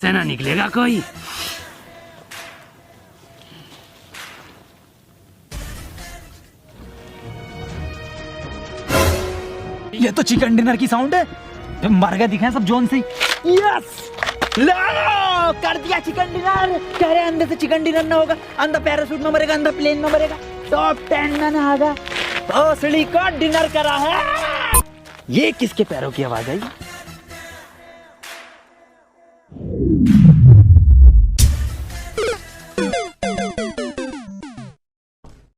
सेना निकलेगा कोई। ये तो चिकन डिनर की साउंड है। मर गए दिखे सब जोन से। यस लो कर दिया चिकन डिनर। कह रहे अंदर से चिकन डिनर ना होगा, अंदर पैराशूट में मरेगा, अंदर प्लेन में मरेगा। टॉप 10 में ना आगा। भोसड़ी को डिनर करा है। ये किसके पैरों की आवाज आई?